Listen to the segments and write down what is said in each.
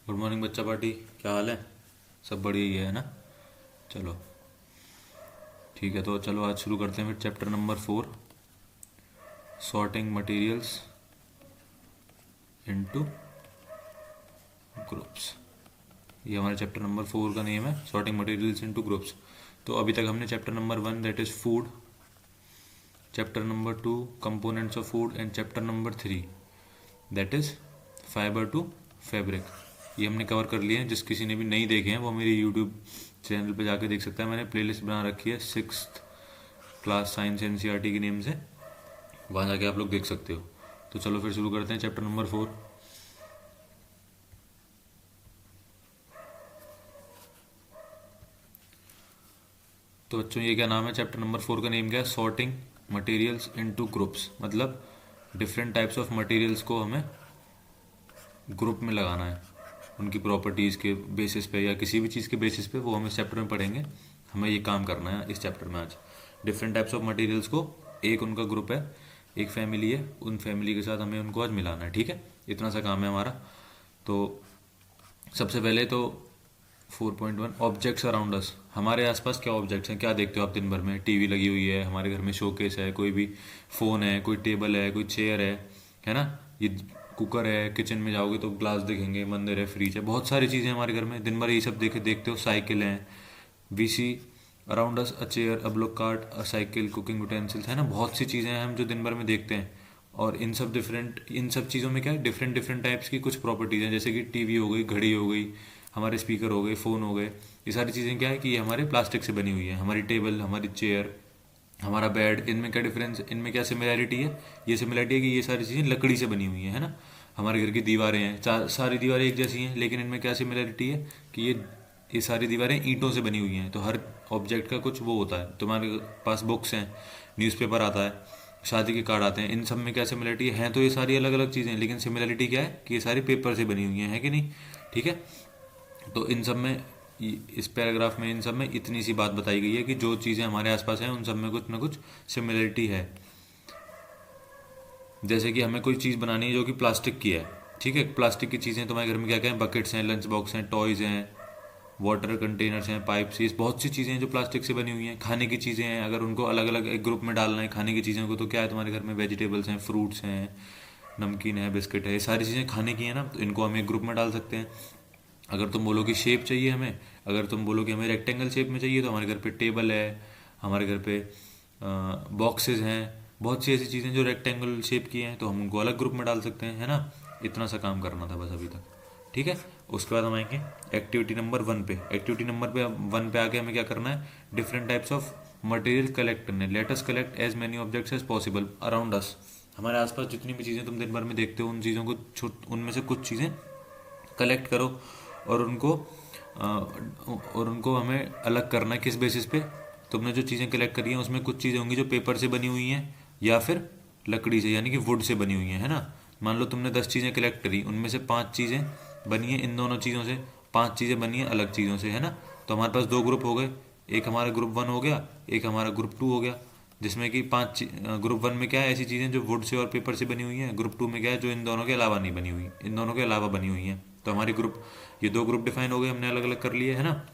Good morning बच्चा party. क्या हाल है? सब बढ़िया ही है ना? चलो ठीक है, तो चलो आज शुरू करते हैं फिर chapter number 4, sorting materials into groups. ये हमारे चैप्टर नंबर 4 का नेम है, सॉर्टिंग मटेरियल्स इनटू ग्रुप्स। तो अभी तक हमने chapter number 1 that is food, chapter number 2 components of food and chapter number 3 that is fibre to fabric, ये हमने कवर कर लिए हैं। जिस किसी ने भी नहीं देखे हैं वो मेरे यूट्यूब चैनल पे जाके देख सकता है। मैंने प्लेलिस्ट बना रखी है 6th क्लास साइंस एनसीईआरटी के नेम से, वहाँ जाके आप लोग देख सकते हो। तो चलो फिर शुरू करते हैं चैप्टर नंबर 4। तो बच्चों ये क्या नाम है चैप्टर नंबर 4 का? नेम क्या है? Sorting materials into groups. मतलब डिफरेंट टाइप्स ऑफ मटेरियल्स को हमें ग्रुप में लगाना है, उनकी प्रॉपर्टीज़ के बेसिस पे या किसी भी चीज़ के बेसिस पे, वो हम इस चैप्टर में पढ़ेंगे। हमें ये काम करना है इस चैप्टर में आज। डिफरेंट टाइप्स ऑफ मटेरियल्स को, एक उनका ग्रुप है, एक फैमिली है, उन फैमिली के साथ हमें उनको आज मिलाना है। ठीक है, इतना सा काम है हमारा। तो सबसे पहले तो 4.1 ऑब्जेक्ट्स अराउंड अस। हमारे आसपास क्या ऑब्जेक्ट्स हैं? क्या देखते हो आप दिन भर में? टीवी लगी हुई है, हमारे घर में शोकेस है, कोई भी फ़ोन है, कोई टेबल है, कोई चेयर है ना? ये कुकर है, किचन में जाओगे तो ग्लास दिखेंगे, मंदिर है, फ्रिज है, बहुत सारी चीज़ें हमारे घर में दिन भर यही सब देखते हो। साइकिल है, we see around us a chair, a bullock cart, a cycle, cooking utensils, है ना? बहुत सी चीज़ें हैं हम जो दिन भर में देखते हैं। और इन सब चीज़ों में क्या है, डिफरेंट डिफरेंट टाइप्स की कुछ प्रॉपर्टीज़ हैं। जैसे कि टीवी हो गई, घड़ी हो गई, हमारे स्पीकर हो गए, फ़ोन हो गए। ये सारी चीज़ें क्या है कि ये हमारे प्लास्टिक से बनी हुई है। हमारी टेबल, हमारी चेयर, हमारा बेड, इनमें क्या डिफरेंस, इनमें क्या सिमिलैरिटी है? ये सिमिलैरिटी है कि ये सारी चीज़ें लकड़ी से बनी हुई हैं, है ना? हमारे घर की दीवारें हैं, सारी दीवारें एक जैसी हैं, लेकिन इनमें क्या सिमिलैरिटी है कि ये सारी दीवारें ईंटों से बनी हुई हैं। तो हर ऑब्जेक्ट का कुछ वो होता है। तुम्हारे पास बुक्स हैं, न्यूज़पेपर आता है, शादी के कार्ड आते हैं, इन सब में क्या सिमिलरिटी है? तो ये सारी अलग अलग चीज़ें हैं, लेकिन सिमिलरिटी क्या है कि ये सारी पेपर से बनी हुई हैं, है कि नहीं? ठीक है, तो इन सब में, इस पैराग्राफ में इन सब में इतनी सी बात बताई गई है कि जो चीज़ें हमारे आसपास हैं उन सब में कुछ ना कुछ सिमिलरिटी है। जैसे कि हमें कोई चीज़ बनानी है जो कि प्लास्टिक की है, ठीक है? प्लास्टिक की चीज़ें तुम्हारे घर में क्या क्या है? बकेट्स हैं, लंच बॉक्स हैं, टॉयज़ हैं, वाटर कंटेनर्स हैं, पाइप्स, ये बहुत सी चीज़ें हैं जो प्लास्टिक से बनी हुई हैं। खाने की चीज़ें हैं, अगर उनको अलग अलग एक ग्रुप में डालना है खाने की चीज़ों को, तो क्या है तुम्हारे घर में? वेजिटेबल्स हैं, फ्रूट्स हैं, नमकीन है, बिस्किट है, ये सारी चीज़ें खाने की है ना, तो इनको हम एक ग्रुप में डाल सकते हैं। अगर तुम बोलो कि शेप चाहिए हमें, अगर तुम बोलो कि हमें रेक्टेंगल शेप में चाहिए, तो हमारे घर पे टेबल है, हमारे घर पे बॉक्सेस हैं, बहुत सी ऐसी चीज़ें जो रेक्टेंगल शेप की हैं, तो हम उनको अलग ग्रुप में डाल सकते हैं, है ना? इतना सा काम करना था बस अभी तक। ठीक है, उसके बाद हम आएंगे एक्टिविटी नंबर 1 पे। एक्टिविटी नंबर 1 पे आके हमें क्या करना है? Different types of material collect करने। Let us collect as many objects as possible around us. हमारे आसपास जितनी भी चीज़ें तुम दिन भर में देखते हो, उन चीज़ों को उनमें से कुछ चीज़ें कलेक्ट करो, और उनको हमें अलग करना है। किस बेसिस पे? तुमने जो चीज़ें कलेक्ट करी हैं उसमें कुछ चीज़ें होंगी जो पेपर से बनी हुई हैं या फिर लकड़ी से, यानी कि वुड से बनी हुई हैं, है ना? मान लो तुमने 10 चीज़ें कलेक्ट करी, उनमें से 5 चीज़ें बनी हैं इन दोनों चीज़ों से, 5 चीज़ें बनी हैं अलग चीज़ों से, है ना? तो हमारे पास 2 ग्रुप हो गए, एक हमारा ग्रुप 1 हो गया, एक हमारा ग्रुप 2 हो गया। जिसमें कि ग्रुप 1 में क्या है? ऐसी चीज़ें जो वुड से और पेपर से बनी हुई हैं। ग्रुप 2 में क्या है? जो इन दोनों के अलावा नहीं बनी हुई, इन दोनों के अलावा बनी हुई हैं। तो हमारी ग्रुप, ये 2 ग्रुप डिफाइन हो गए, हमने अलग अलग कर लिए, है ना?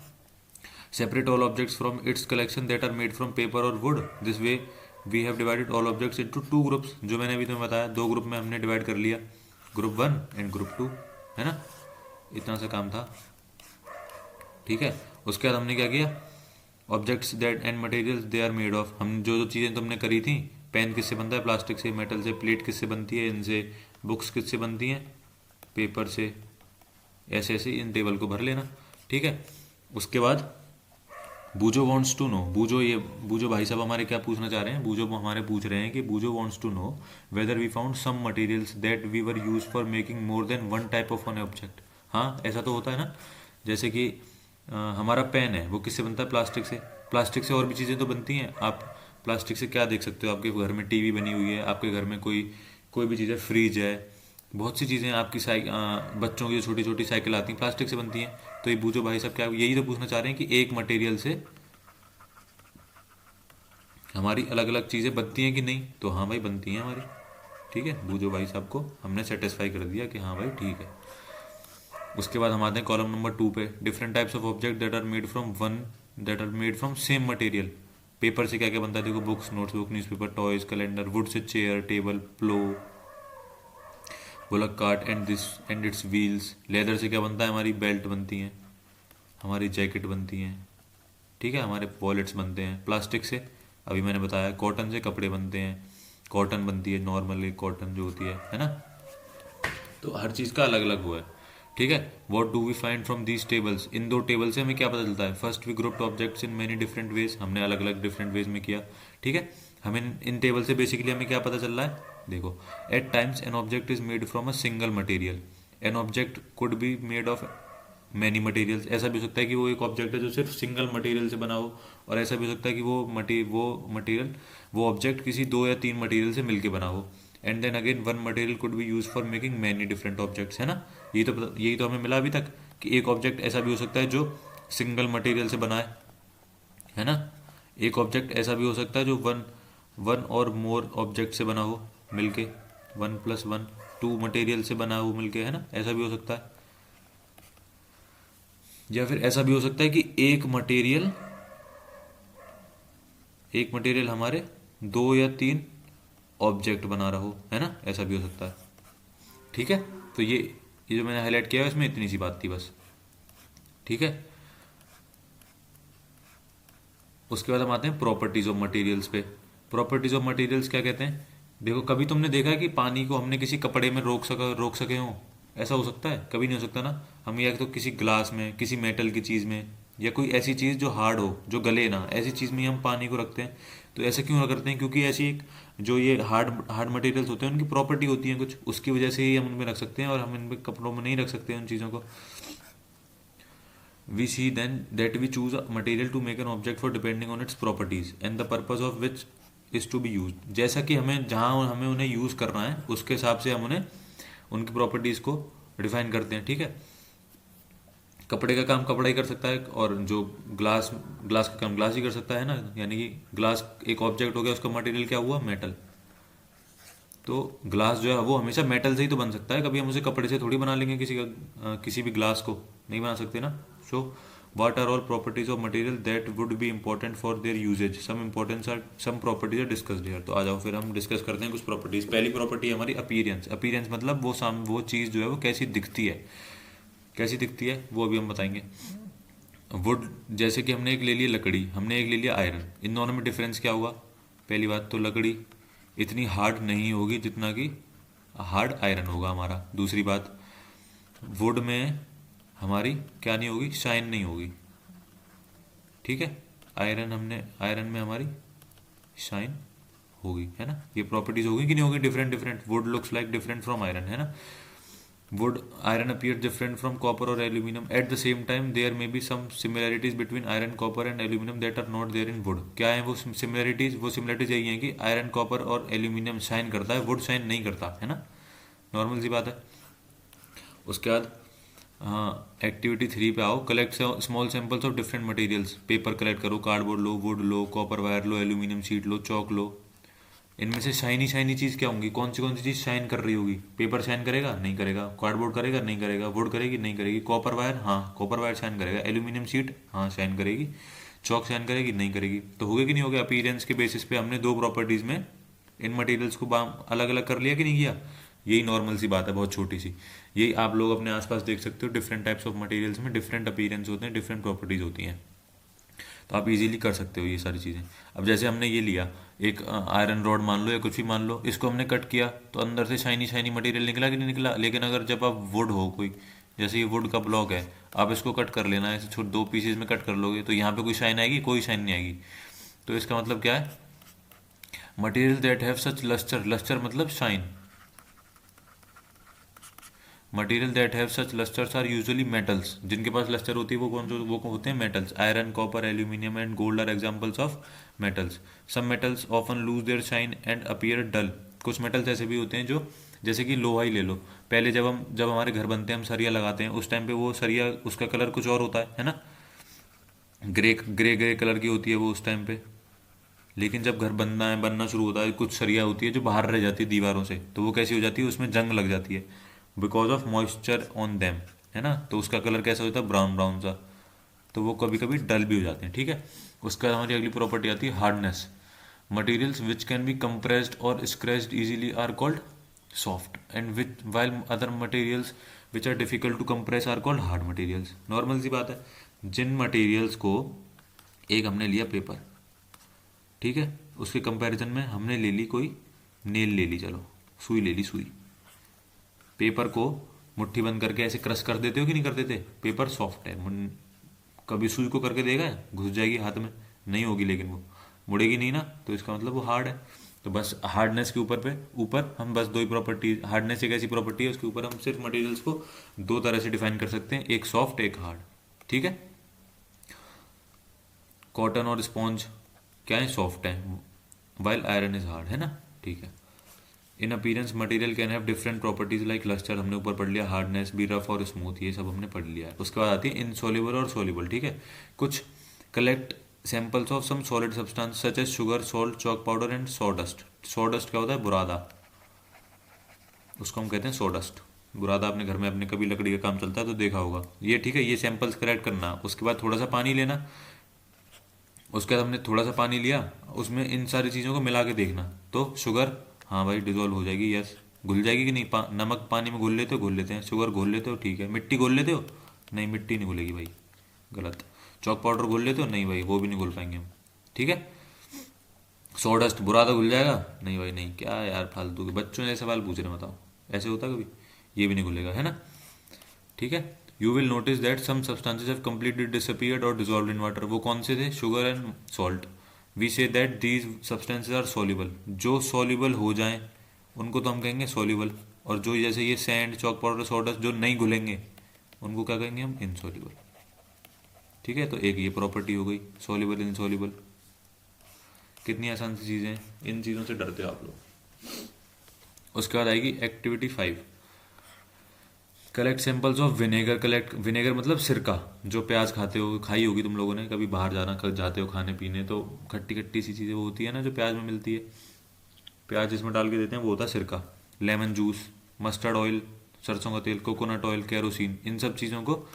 Separate all objects from its collection that are made from paper और wood. This way we have divided all objects into 2 groups. जो मैंने अभी तुम्हें बताया, 2 ग्रुप में हमने डिवाइड कर लिया, ग्रुप 1 एंड ग्रुप 2, है ना? इतना सा काम था। ठीक है, उसके बाद हमने क्या किया? Objects that and materials they are made of. हम जो जो चीज़ें तुमने करी थी, पेन किससे बनता है? प्लास्टिक से, मेटल से, प्लेट किससे बनती है? इनसे, बुक्स किससे बनती हैं? पेपर से। ऐसे ऐसे इन टेबल को भर लेना, ठीक है? उसके बाद बूजो वॉन्ट्स टू नो, बूजो भाई साहब हमारे क्या पूछना चाह रहे हैं? बूजो हमारे पूछ रहे हैं कि Boojho wants to know whether we found some materials that we were use for making more than one type of an object. हाँ, ऐसा तो होता है ना। जैसे कि हमारा पेन है, वो किससे बनता है? प्लास्टिक से। प्लास्टिक से और भी चीज़ें तो बनती हैं। आप प्लास्टिक से क्या देख सकते हो? आपके घर में टीवी बनी हुई है, आपके घर में कोई कोई भी चीज़ है, फ्रिज है, बहुत सी चीज़ें हैं। आपकी बच्चों की जो छोटी छोटी साइकिल आती हैं, प्लास्टिक से बनती हैं। तो ये बूझो भाई साहब क्या यही तो पूछना चाह रहे हैं कि एक मटेरियल से हमारी अलग अलग चीज़ें बनती हैं कि नहीं? तो हाँ भाई, बनती हैं हमारी। ठीक है, बूझो भाई साहब को हमने सेटिस्फाई कर दिया कि हाँ भाई ठीक है। उसके बाद हम आते हैं कॉलम नंबर 2 पे, different types of object that are made from same material. Paper से क्या क्या बनता है देखो, books, notebook, newspaper, toys, calendar. Wood से chair, table, plough, bullock cart and its wheels. Leather से क्या बनता है, हमारी बेल्ट बनती हैं, हमारी जैकेट बनती हैं, ठीक है, हमारे वॉलेट्स बनते हैं। प्लास्टिक से अभी मैंने बताया, कॉटन से कपड़े बनते हैं, कॉटन बनती है नॉर्मल एक कॉटन जो होती है ना। तो हर चीज़ का अलग अलग हुआ है, ठीक है। What do we find from these tables, इन दो टेबल से हमें क्या पता चलता है। First we grouped objects in many different ways, हमने अलग अलग डिफरेंट वेज में किया, ठीक है। हमें इन टेबल से बेसिकली हमें क्या पता चल रहा है, देखो, at times an object is made from a single material, an object could be made of many materials. ऐसा भी हो सकता है कि वो एक ऑब्जेक्ट है जो सिर्फ सिंगल मटेरियल से बना हो, और ऐसा भी हो सकता है कि वो ऑब्जेक्ट किसी 2 या 3 मटेरियल से मिलके बना हो। And then again one material could be use for making many different objects, है ना। यही तो हमें मिला अभी तक कि एक ऑब्जेक्ट ऐसा भी हो सकता है जो सिंगल मटेरियल से बना है ना। एक ऑब्जेक्ट ऐसा भी हो सकता है जो वन वन और मोर ऑब्जेक्ट से बना हो मिलके, 1+1 2 मटेरियल से बना हो मिलके, है ना, ऐसा भी हो सकता है। या फिर ऐसा भी हो सकता है कि एक मटेरियल हमारे 2 या 3 ऑब्जेक्ट बना रहा हो, है ना, ऐसा भी हो सकता है, ठीक है। तो ये जो मैंने हाईलाइट किया है इसमें इतनी सी बात थी बस, ठीक है। उसके बाद हम आते हैं प्रॉपर्टीज ऑफ मटेरियल्स पे। प्रॉपर्टीज ऑफ मटेरियल्स क्या कहते हैं, देखो, कभी तुमने देखा है कि पानी को हमने किसी कपड़े में रोक सके हो, ऐसा हो सकता है, कभी नहीं हो सकता ना। हम या तो किसी ग्लास में, किसी मेटल की चीज़ में, या कोई ऐसी चीज़ जो हार्ड हो, जो गले ना, ऐसी चीज़ में ही हम पानी को रखते हैं। तो ऐसा क्यों करते हैं, क्योंकि ऐसी एक जो ये हार्ड हार्ड मटेरियल्स होते हैं उनकी प्रॉपर्टी होती है कुछ, उसकी वजह से ही हम उनमें रख सकते हैं, और हम इनमें कपड़ों में नहीं रख सकते उन चीज़ों को। We see then that we choose a material to make an object for depending on its properties and the purpose of which is to be used। जैसा कि हमें जहाँ हमें उन्हें यूज़ करना है उसके हिसाब से हम उन्हें उनकी प्रॉपर्टीज़ को डिफाइन करते हैं, ठीक है। कपड़े का काम कपड़ा ही कर सकता है, और जो ग्लास ग्लास का काम ग्लास ही कर सकता है ना। यानी कि ग्लास एक ऑब्जेक्ट हो गया, उसका मटेरियल क्या हुआ, मेटल। तो ग्लास जो है वो हमेशा मेटल से ही तो बन सकता है, कभी हम उसे कपड़े से थोड़ी बना लेंगे किसी भी ग्लास को नहीं बना सकते ना। सो what are all properties of material that would be important for their usage, some properties are discussed here। तो आ जाओ फिर हम डिस्कस करते हैं कुछ प्रॉपर्टीज। पहली प्रॉपर्टी है हमारी अपीयरेंस। अपीयरेंस मतलब वो चीज़ जो है वो कैसी दिखती है, वो अभी हम बताएंगे। वुड, जैसे कि हमने एक ले लिया लकड़ी, हमने एक ले लिया आयरन, इन दोनों में डिफरेंस क्या हुआ। पहली बात तो लकड़ी इतनी हार्ड नहीं होगी जितना कि हार्ड आयरन होगा हमारा। दूसरी बात, वुड में हमारी क्या नहीं होगी, शाइन नहीं होगी, ठीक है। आयरन में हमारी शाइन होगी, है ना। ये प्रॉपर्टीज होगी कि नहीं होगी, different. Wood looks like different from iron, है ना। Wood iron appear different from copper और aluminium. At the same time there may be some similarities between iron, copper and aluminium that are not there in wood. क्या है वो similarities यही है कि iron, copper और एल्यूमिनियम शाइन करता है, वुड शाइन नहीं करता, है ना, नॉर्मल सी बात है। उसके बाद हाँ, एक्टिविटी 3 पे आओ। Collect small samples of different materials. Paper collect करो, कार्डबोर्ड लो, वुड लो, कॉपर वायर लो, एल्यूमिनियम शीट लो, चौक लो। इनमें से शाइनी चीज़ क्या होंगी, कौन सी चीज़ शाइन कर रही होगी। पेपर शाइन करेगा, नहीं करेगा। कार्डबोर्ड करेगा, नहीं करेगा। वुड करेगी, नहीं करेगी। कॉपर वायर, हाँ, कॉपर वायर शाइन करेगा। एल्यूमिनियम शीट, हाँ, शाइन करेगी। चौक शाइन करेगी, नहीं करेगी। तो होगा कि नहीं होगा। अपीयरेंस के बेसिस पे हमने दो प्रॉपर्टीज़ में इन मटेरियल्स को अलग अलग कर लिया कि नहीं किया। यही नॉर्मल सी बात है, बहुत छोटी सी। यही आप लोग अपने आसपास देख सकते हो, डिफरेंट टाइप्स ऑफ मटेरियल्स में डिफरेंट अपीयरेंस होते हैं, डिफरेंट प्रॉपर्टीज होती हैं। तो आप इजीली कर सकते हो ये सारी चीज़ें। अब जैसे हमने ये लिया एक आयरन रॉड मान लो या कुछ भी मान लो, इसको हमने कट किया तो अंदर से शाइनी मटेरियल निकला कि नहीं निकला। लेकिन अगर जब आप वुड हो कोई, जैसे ये वुड का ब्लॉक है, आप इसको कट कर लेना, ऐसे छोटे 2 पीसेज में कट कर लोगे, तो यहाँ पे कोई शाइन आएगी, कोई शाइन नहीं आएगी। तो इसका मतलब क्या है, material that have such lustre, lustre मतलब shine. Material that have such lustres are usually metals. जिनके पास लस्टर होती है वो कौन होते हैं, metals. Iron, copper, aluminium and gold are examples of metals. Some metals often lose their shine and appear dull. कुछ मेटल्स ऐसे भी होते हैं जो, जैसे कि लोहा ही ले लो। पहले जब हमारे घर बनते हैं, हम सरिया लगाते हैं, उस टाइम पे वो सरिया, उसका कलर कुछ और होता है ना, ग्रे ग्रे ग्रे कलर की होती है वो उस टाइम पे। लेकिन जब घर बनना शुरू होता है, कुछ सरिया होती है जो बाहर रह जाती है दीवारों से, तो वो कैसी हो जाती है, उसमें जंग लग जाती है, because of moisture on them. है ना, तो उसका कलर कैसा होता है, ब्राउन ब्राउन सा, तो वो कभी कभी डल भी हो जाते हैं, ठीक है। उसका हमारी अगली प्रॉपर्टी आती है hardness. Materials which can be compressed और scratched easily are called soft and which while other materials which are difficult to compress are called hard materials. Normal सी बात है, जिन मटेरियल्स को, एक हमने लिया पेपर, ठीक है, उसके कंपैरिजन में हमने ले ली कोई नेल ले ली, चलो सुई ले ली, सुई। पेपर को मुट्ठी बंद करके ऐसे क्रश कर देते हो कि नहीं कर देते, पेपर सॉफ्ट है, कभी सुई को करके देगा, घुस जाएगी हाथ में, नहीं होगी, लेकिन वो मुड़ेगी नहीं ना, तो इसका मतलब वो हार्ड है। तो बस हार्डनेस के ऊपर हम बस दो ही प्रॉपर्टी, हार्डनेस एक ऐसी प्रॉपर्टी है उसके ऊपर हम सिर्फ मटेरियल्स को दो तरह से डिफाइन कर सकते हैं, एक सॉफ्ट एक हार्ड, ठीक है। कॉटन और स्पॉन्ज क्या है, सॉफ्ट है, वाइल आयरन इज हार्ड, है ना, ठीक है। In appearance material can have different properties like lustre, हमने ऊपर पढ़ लिया, हार्डनेस, बी रफ और स्मूथ, ये सब हमने पढ़ लिया है। उसके बाद आती है इनसॉल्युबल और सॉल्युबल, ठीक है। कुछ collect samples of some solid substance such as sugar, salt, chalk powder and sawdust. Sawdust क्या होता है, बुरादा, उसको हम कहते हैं सॉडस्ट, बुरादा। आपने घर में अपने कभी लकड़ी का काम चलता है तो देखा होगा ये, ठीक है। ये सैंपल्स कलेक्ट करना, उसके बाद थोड़ा सा पानी लेना, उसके बाद हमने थोड़ा सा पानी लिया, उसमें इन सारी चीज़ों को मिला के देखना, तो शुगर, हाँ भाई डिजोल्व हो जाएगी, यस, घुल जाएगी कि नहीं, नमक पानी में घोल लेते हो, घोल लेते हैं, शुगर घोल लेते हो, ठीक है। मिट्टी घोल लेते हो, नहीं मिट्टी नहीं घुलेगी भाई, गलत। चॉक पाउडर घोल लेते हो, नहीं भाई वो भी नहीं घोल पाएंगे हम, ठीक है। सॉडस्ट बुरादा घुल जाएगा, नहीं भाई नहीं, क्या यार फालतू के बच्चों ने सवाल पूछ रहे हैं, बताओ ऐसे होता कभी, ये भी नहीं घुलेगा, है ना, ठीक है। You will notice that some substances have completely disappeared और डिजॉल्व इन वाटर, वो कौन से थे, sugar and salt. We say that these substances are soluble, जो सॉल्युबल हो जाएं उनको तो हम कहेंगे सॉल्युबल, और जो जैसे ये सैंड, चॉक पाउडर, सॉडस्ट जो नहीं घुलेंगे उनको क्या कहेंगे हम, इनसॉल्युबल, ठीक है। तो एक ये प्रॉपर्टी हो गई, सॉल्युबल इनसॉल्युबल। कितनी आसान सी चीज़ें हैं, इन चीज़ों से डरते हो आप लोग। उसके बाद आएगी activity 5, collect samples of vinegar. Collect vinegar मतलब सिरका, जो प्याज खाते हो, खाई होगी तुम लोगों ने, कभी बाहर जाते हो खाने पीने तो खट्टी खट्टी सी चीज़ें वो होती है ना जो प्याज में मिलती है, प्याज इसमें डाल के देते हैं, वो होता है सिरका। लेमन जूस, मस्टर्ड ऑयल, सरसों का तेल, कोकोनट ऑयल, केरोसिन, इन सब चीज़ों को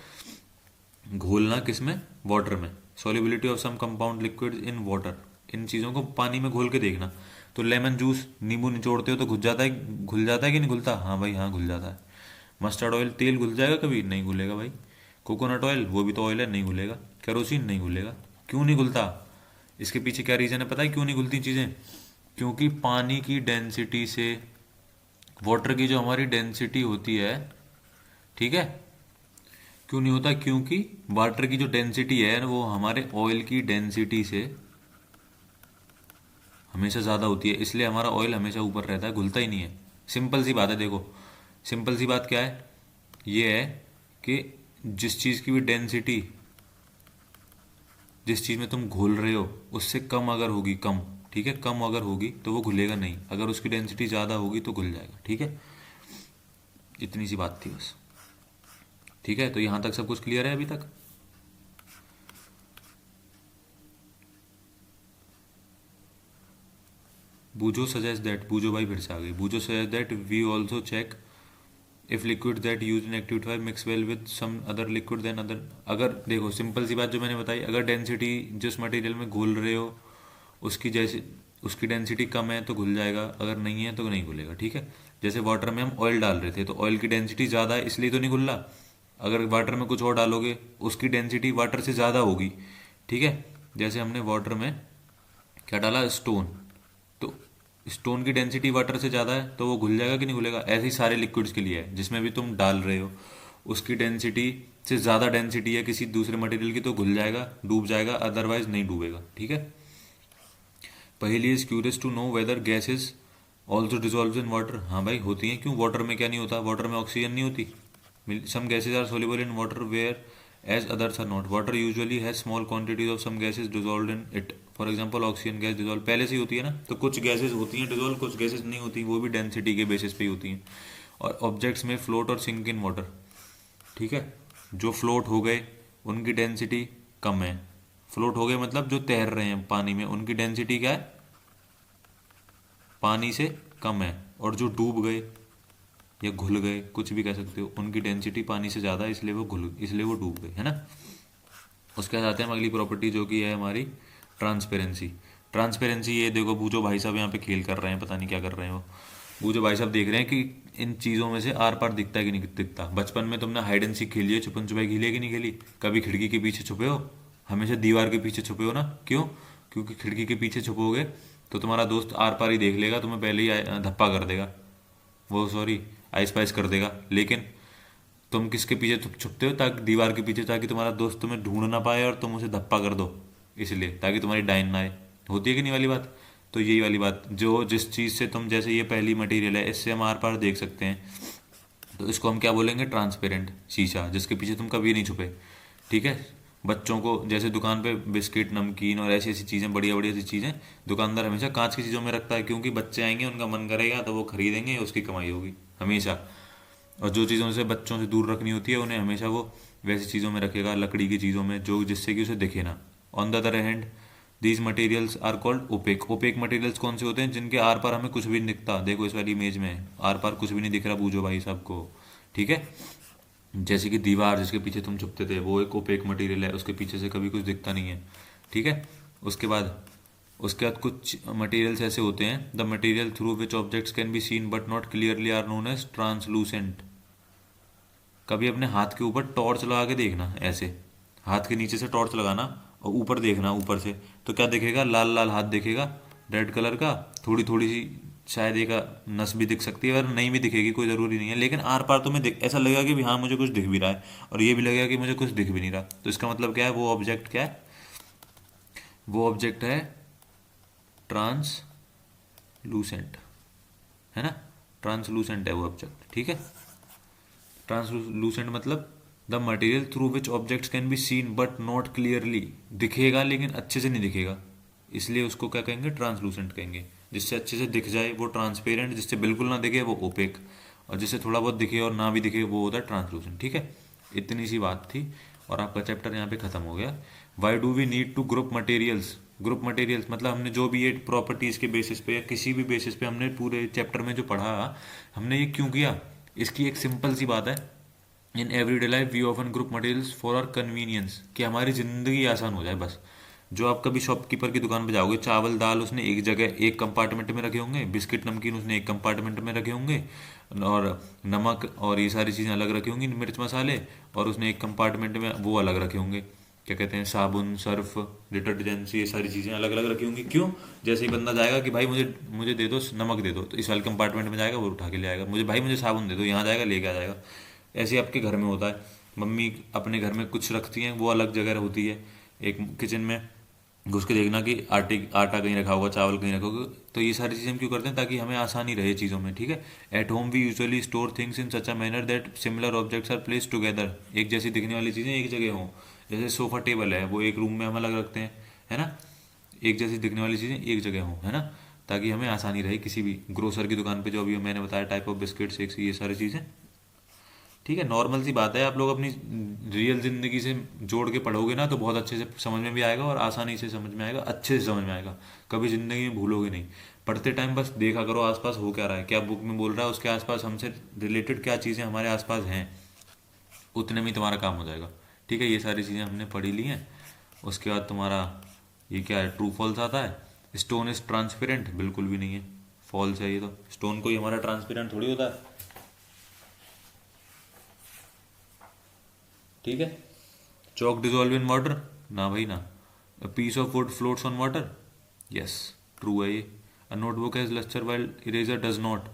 घोलना किस में, वाटर में। Solubility of some compound liquid in water, इन चीज़ों को पानी में घोल के देखना। तो लेमन जूस, नींबू निचोड़ते हो तो घुल जाता है कि नहीं घुलता, हाँ भाई हाँ घुल जाता है। मस्टर्ड ऑयल, तेल घुल जाएगा कभी, नहीं घुलेगा भाई। कोकोनट ऑयल, वो भी तो ऑयल है, नहीं घुलेगा। केरोसिन नहीं घुलेगा। क्यों नहीं घुलता, इसके पीछे क्या रीज़न है पता है, क्यों नहीं घुलती चीज़ें, क्योंकि पानी की डेंसिटी से, वाटर की जो हमारी डेंसिटी होती है, ठीक है, क्यों नहीं होता, क्योंकि वाटर की जो डेंसिटी है वो हमारे ऑयल की डेंसिटी से हमेशा ज़्यादा होती है, इसलिए हमारा ऑयल हमेशा ऊपर रहता है, घुलता ही नहीं है। सिंपल सी बात है, देखो सिंपल सी बात क्या है, ये है कि जिस चीज़ की भी डेंसिटी, जिस चीज़ में तुम घोल रहे हो उससे कम अगर होगी, कम, ठीक है, कम अगर होगी तो वो घुलेगा नहीं, अगर उसकी डेंसिटी ज़्यादा होगी तो घुल जाएगा, ठीक है। इतनी सी बात थी बस, ठीक है। तो यहाँ तक सब कुछ क्लियर है अभी तक। बूझो सजेस्ट दैट, बूझो भाई फिर से आ गई, Boojho suggest that we also check if liquid that use in activity 5 mix well with some other liquid then other. अगर देखो सिंपल सी बात जो मैंने बताई, अगर डेंसिटी जिस मटेरियल में घोल रहे हो उसकी जैसे, उसकी डेंसिटी कम है तो घुल जाएगा, अगर नहीं है तो नहीं घुलेगा, ठीक है। जैसे वाटर में हम ऑयल डाल रहे थे तो ऑयल की डेंसिटी ज़्यादा है इसलिए तो नहीं घुल रहा, अगर वाटर में कुछ और डालोगे उसकी डेंसिटी वाटर से ज़्यादा होगी, ठीक है। जैसे हमने वाटर में क्या डाला, स्टोन, तो स्टोन की डेंसिटी वाटर से ज़्यादा है तो वो घुल जाएगा कि नहीं घुलेगा। ऐसे ही सारे लिक्विड्स के लिए है, जिसमें भी तुम डाल रहे हो उसकी डेंसिटी से ज़्यादा डेंसिटी है किसी दूसरे मटेरियल की तो घुल जाएगा, डूब जाएगा, अदरवाइज नहीं डूबेगा, ठीक है। पहली is curious to know whether gases also dissolve in water, हाँ भाई होती हैं, क्यों वाटर में क्या नहीं होता, वाटर में ऑक्सीजन नहीं होती। Some gases are soluble in water whereas others are not, water usually has small quantities of some gases dissolve in it, for example oxygen gas dissolve पहले से ही होती है ना, तो कुछ गैसेज होती हैं डिजॉल्व, कुछ गैसेज नहीं होती, वो भी डेंसिटी के बेसिस पे ही होती हैं। और ऑब्जेक्ट्स में फ्लोट और सिंक इन वाटर, ठीक है, जो फ्लोट हो गए उनकी डेंसिटी कम है, फ्लोट हो गए मतलब जो तैर रहे हैं पानी में उनकी डेंसिटी क्या है, पानी से कम है, और जो डूब गए या घुल गए, कुछ भी कह सकते हो। उनकी डेंसिटी पानी से ज़्यादा है, इसलिए वो डूब गए, है ना। उसके बाद आते हैं हम अगली प्रॉपर्टी जो कि है हमारी ट्रांसपेरेंसी। ट्रांसपेरेंसी, ये देखो बूझो भाई साहब यहाँ पे खेल कर रहे हैं, पता नहीं क्या कर रहे हैं वो। बूझो भाई साहब देख रहे हैं कि इन चीज़ों में से आर पार दिखता है कि नहीं दिखता। बचपन में तुमने हाइड एंड सीक खेली है, छुपन छुपाई खेली है कि नहीं खेली? कभी खिड़की के पीछे छुपे हो? हमेशा दीवार के पीछे छुपे हो ना, क्यों? क्योंकि खिड़की के पीछे छुपोगे तो तुम्हारा दोस्त आर पार ही देख लेगा, तुम्हें पहले ही धप्पा कर देगा, वो सॉरी आइस पाइस कर देगा। लेकिन तुम किसके पीछे छुपते हो? ताकि दीवार के पीछे, ताकि तुम्हारा दोस्त तुम्हें ढूंढ ना पाए और तुम उसे धप्पा कर दो, इसलिए, ताकि तुम्हारी डाइन ना आए। होती है कि नहीं वाली बात? तो यही वाली बात, जो जिस चीज़ से तुम, जैसे ये पहली मटेरियल है, इससे हम आर पार देख सकते हैं, तो इसको हम क्या बोलेंगे? ट्रांसपेरेंट शीशा, जिसके पीछे तुम कभी नहीं छुपे। ठीक है। बच्चों को जैसे दुकान पे बिस्किट, नमकीन और ऐसी ऐसी चीज़ें, बढ़िया बढ़िया सी चीज़ें दुकानदार हमेशा कांच की चीज़ों में रखता है, क्योंकि बच्चे आएंगे, उनका मन करेगा तो वो खरीदेंगे, उसकी कमाई होगी हमेशा। और जो चीज़ों से बच्चों से दूर रखनी होती है, उन्हें हमेशा वो वैसी चीज़ों में रखेगा, लकड़ी की चीज़ों में, जो जिससे कि उसे दिखे ना। On the other hand, these materials are called opaque. Opaque materials कौन से होते हैं? जिनके आर पार हमें कुछ भी नहीं दिखता। देखो इस वाली इमेज में आर पार कुछ भी नहीं दिख रहा बूझो भाई साहब को। ठीक है। जैसे कि दीवार जिसके पीछे तुम छुपते थे, वो एक ओपेक मटेरियल है, उसके पीछे से कभी कुछ दिखता नहीं है। ठीक है। उसके बाद कुछ मटेरियल्स ऐसे होते हैं, the material through which objects can be seen but not clearly are known as translucent. कभी अपने हाथ के ऊपर टॉर्च लगा के देखना, ऐसे हाथ के नीचे से टॉर्च लगाना और ऊपर देखना, ऊपर से, तो क्या दिखेगा? लाल लाल हाथ दिखेगा, रेड कलर का। थोड़ी थोड़ी सी शायद एक नस भी दिख सकती है, और नहीं भी दिखेगी, कोई ज़रूरी नहीं है। लेकिन आर पार तुम्हें ऐसा लगेगा कि भी हाँ मुझे कुछ दिख भी रहा है, और ये भी लगेगा कि मुझे कुछ दिख भी नहीं रहा। तो इसका मतलब क्या है? वो ऑब्जेक्ट क्या है? वो ऑब्जेक्ट है ट्रांसलूसेंट, है ना। ट्रांसलूसेंट है वो ऑब्जेक्ट। ठीक है। ट्रांसलूसेंट मतलब the material through which objects can be seen but not clearly. दिखेगा लेकिन अच्छे से नहीं दिखेगा, इसलिए उसको क्या कहेंगे? ट्रांसलूसेंट कहेंगे। जिससे अच्छे से दिख जाए वो ट्रांसपेरेंट, जिससे बिल्कुल ना दिखे वो ओपेक, और जिससे थोड़ा बहुत दिखे और ना भी दिखे वो होता है ट्रांसलूसेंट। ठीक है। इतनी सी बात थी और आपका चैप्टर यहाँ पे खत्म हो गया। Why do we need to group materials? Group materials मतलब हमने जो भी ये प्रॉपर्टीज़ के बेसिस पे या किसी भी बेसिस पे हमने पूरे चैप्टर में जो पढ़ा, हमने ये क्यों किया? इसकी एक सिंपल सी बात है, in everyday life we often group materials for our convenience, कि हमारी ज़िंदगी आसान हो जाए बस। जो आप कभी शॉपकीपर की दुकान पर जाओगे, चावल दाल उसने एक जगह एक कंपार्टमेंट में रखे होंगे, बिस्किट नमकीन उसने एक कंपार्टमेंट में रखे होंगे, और नमक और ये सारी चीज़ें अलग रखी होंगी, मिर्च मसाले, और उसने एक कंपार्टमेंट में वो अलग रखे होंगे, क्या कहते हैं, साबुन, सर्फ, डिटर्जेंट्स, ये सारी चीज़ें अलग अलग रखी होंगी। क्यों? जैसे ही बंदा जाएगा कि भाई मुझे मुझे दे दो नमक, दे दो, तो इस वाले कंपार्टमेंट में जाएगा, वो उठा के ले आएगा। मुझे भाई मुझे साबुन दे दो, यहाँ जाएगा लेके आ जाएगा। ऐसे ही आपके घर में होता है, मम्मी अपने घर में कुछ रखती हैं, वो अलग जगह होती है, एक किचन में घुस के देखना कि आटा कहीं रखा होगा, चावल कहीं रखा होगा। तो ये सारी चीज़ें हम क्यों करते हैं? ताकि हमें आसानी रहे चीज़ों में। ठीक है। At home we usually store things in such a manner that similar objects are place together. एक जैसी दिखने वाली चीज़ें एक जगह हों। जैसे सोफ़ा टेबल है, वो एक रूम में हम अलग रखते हैं, है ना। एक जैसी दिखने वाली चीज़ें एक जगह हों, है ना, ताकि हमें आसानी रहे किसी भी ग्रोसर की दुकान पे, जो अभी मैंने बताया टाइप ऑफ बिस्किट्स, एक ये सारी चीज़ें। ठीक है। नॉर्मल सी बात है, आप लोग अपनी रियल ज़िंदगी से जोड़ के पढ़ोगे ना, तो बहुत अच्छे से समझ में भी आएगा और आसानी से समझ में आएगा, अच्छे से समझ में आएगा। कभी ज़िंदगी में भूलोगे नहीं। पढ़ते टाइम बस देखा करो आसपास हो क्या रहा है, क्या बुक में बोल रहा है, उसके आसपास हमसे रिलेटेड क्या चीज़ें हमारे आसपास हैं, उतने में ही तुम्हारा काम हो जाएगा। ठीक है। ये सारी चीज़ें हमने पढ़ी ली हैं। उसके बाद तुम्हारा ये क्या है? ट्रू फॉल्स आता है। स्टोन इज ट्रांसपेरेंट, बिल्कुल भी नहीं है, फॉल्स है ये तो। स्टोन कोई हमारा ट्रांसपेरेंट थोड़ी होता है। ठीक है। चॉक डिजोल्व इन वाटर, ना भाई ना। A piece of wood floats on water, yes, true है ये। A notebook has lustre while eraser does not,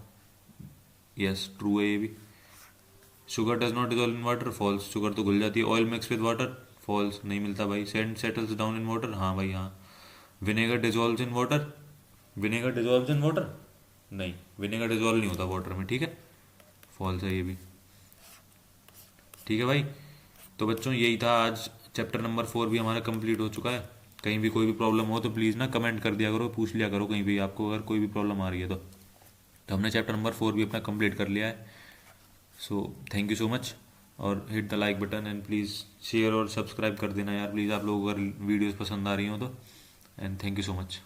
yes, true है ये भी। Sugar does not dissolve in water, false, sugar तो घुल जाती है। Oil mix with water, false, नहीं मिलता भाई। Sand settles down in water, हाँ भाई हाँ। Vinegar dissolve in water, vinegar dissolve in water, नहीं, विनेगर डिजोल्व नहीं होता वाटर में। ठीक है। फॉल्स है ये भी। ठीक है भाई। तो बच्चों यही था आज। चैप्टर नंबर 4 भी हमारा कंप्लीट हो चुका है। कहीं भी कोई भी प्रॉब्लम हो तो प्लीज़ ना कमेंट कर दिया करो, पूछ लिया करो कहीं भी आपको अगर कोई भी प्रॉब्लम आ रही है तो हमने चैप्टर नंबर 4 भी अपना कंप्लीट कर लिया है। So thank you so much, और hit the like button, and please share और सब्सक्राइब कर देना यार प्लीज़, आप लोग अगर वीडियोज़ पसंद आ रही हो तो। And thank you so much.